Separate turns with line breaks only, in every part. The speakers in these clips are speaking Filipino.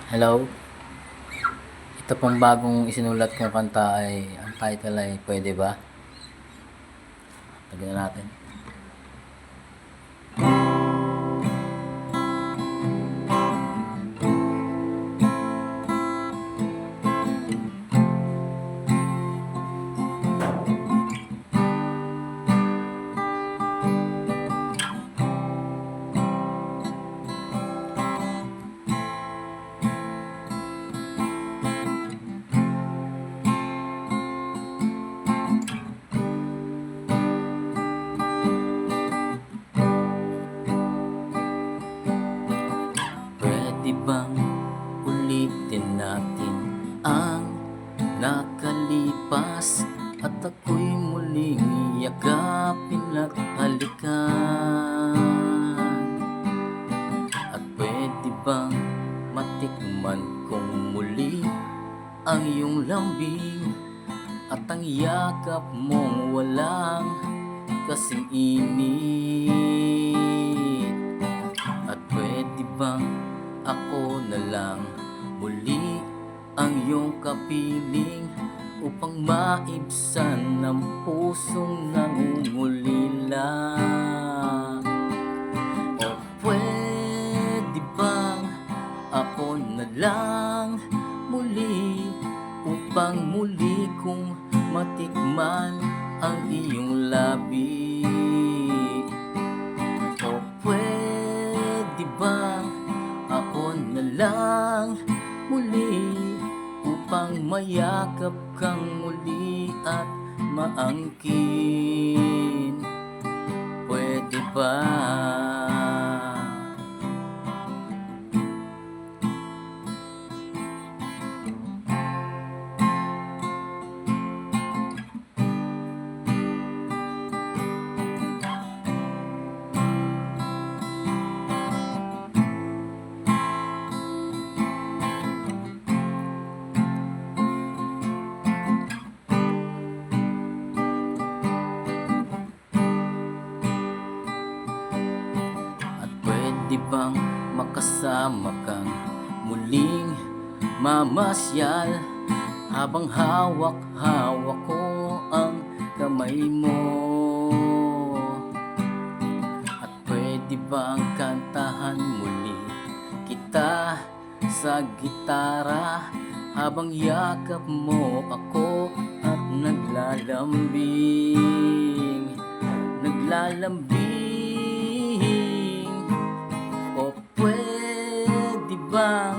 Hello, ito pong bagong isinulat kong kanta ay ang title ay Pwede Ba? Lagyan na natin. Pwede bang ulitin natin ang nakalipas at ako'y muling yakapin at halikan? At pwede bang matikman kong muli ang iyong lambing at ang yakap mong walang kasing init? At pwede bang ako na lang muli ang iyong kapiling upang maibsan ang pusong nangungulila? O pwede bang ako na lang muli upang muli kong matikman ang iyong labi? O pwede bang ako na lang muli upang mayakap kang muli at maangkin? Pwede ba? Pwede bang makasama kang muling mamasyal habang hawak-hawak ko ang kamay mo? At pwede bang kantahan muli kita sa gitara habang yakap mo ako at naglalambing? O pwede bang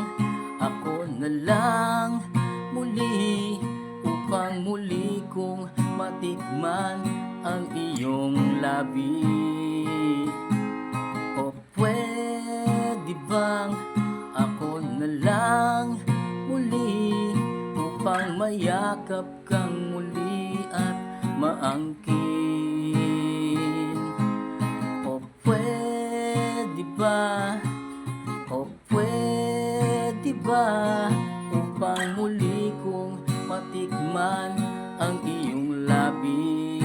ako na lang muli upang muli kong matikman ang iyong labi? O pwede bang ako na lang muli upang mayakap kang muli at maangkin? O pwede ba? O pwede ba upang muli kong matikman ang iyong labi?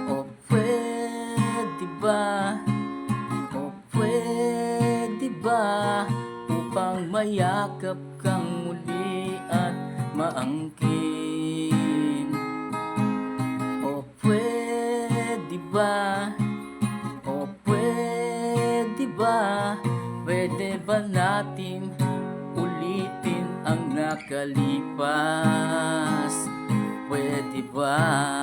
O pwede ba? O pwede ba upang mayakap kang muli at maangkin? O pwede ba? O pwede ba? Pwede ba natin ulitin ang nakalipas? Pwede ba?